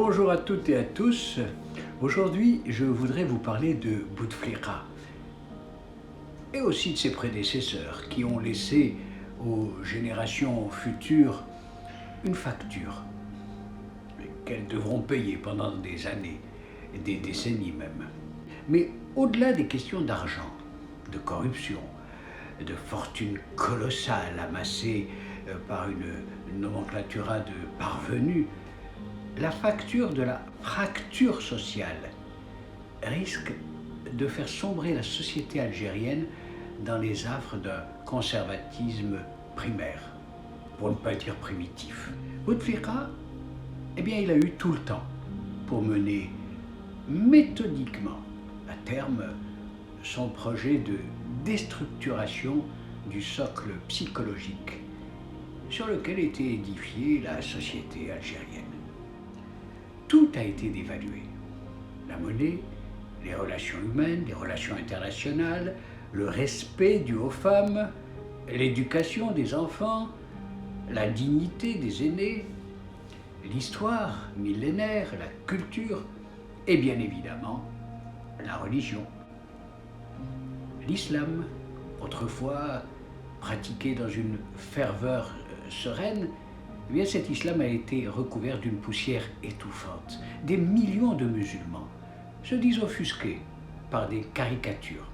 Bonjour à toutes et à tous. Aujourd'hui, je voudrais vous parler de Bouteflika et aussi de ses prédécesseurs qui ont laissé aux générations futures une facture qu'elles devront payer pendant des années, des décennies même. Mais au-delà des questions d'argent, de corruption, de fortune colossale amassée par une nomenclatura de parvenus, la facture de la fracture sociale risque de faire sombrer la société algérienne dans les affres d'un conservatisme primaire, pour ne pas dire primitif. Bouteflika, il a eu tout le temps pour mener méthodiquement à terme son projet de déstructuration du socle psychologique sur lequel était édifiée la société algérienne. Tout a été dévalué. La monnaie, les relations humaines, les relations internationales, le respect dû aux femmes, l'éducation des enfants, la dignité des aînés, l'histoire millénaire, la culture et bien évidemment la religion. L'islam, autrefois pratiqué dans une ferveur sereine, cet islam a été recouvert d'une poussière étouffante. Des millions de musulmans se disent offusqués par des caricatures.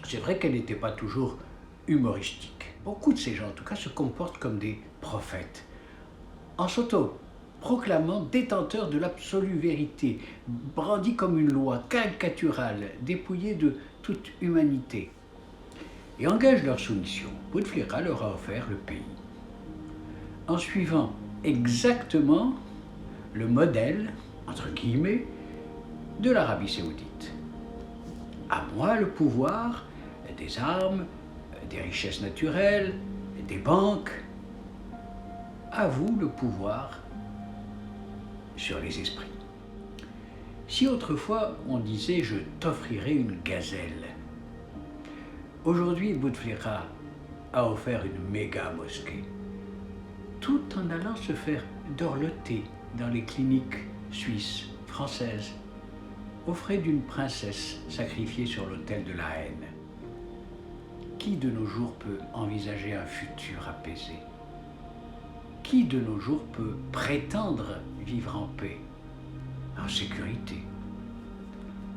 C'est vrai qu'elles n'étaient pas toujours humoristiques. Beaucoup de ces gens, en tout cas, se comportent comme des prophètes, en s'auto-proclamant détenteurs de l'absolue vérité, brandis comme une loi caricaturale, dépouillée de toute humanité, et engagent leur soumission. Bouteflika leur a offert le pays, en suivant exactement le modèle, entre guillemets, de l'Arabie saoudite. À moi le pouvoir des armes, des richesses naturelles, des banques. À vous le pouvoir sur les esprits. Si autrefois on disait « je t'offrirai une gazelle », aujourd'hui Bouteflika a offert une méga mosquée, tout en allant se faire dorloter dans les cliniques suisses, françaises, aux frais d'une princesse sacrifiée sur l'autel de la haine. Qui de nos jours peut envisager un futur apaisé? Qui de nos jours peut prétendre vivre en paix, en sécurité?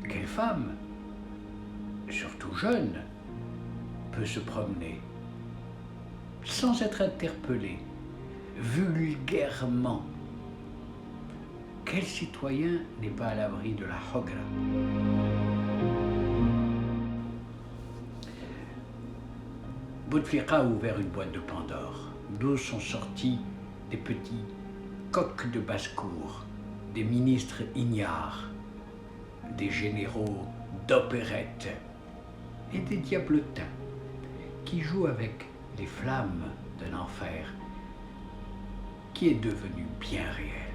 Quelle femme, surtout jeune, peut se promener sans être interpellée vulgairement? Quel citoyen n'est pas à l'abri de la hogra? Bouteflika a ouvert une boîte de Pandore, d'où sont sortis des petits coqs de basse-cour, des ministres ignares, des généraux d'opérette et des diablotins qui jouent avec les flammes d'un enfer qui est devenu bien réel.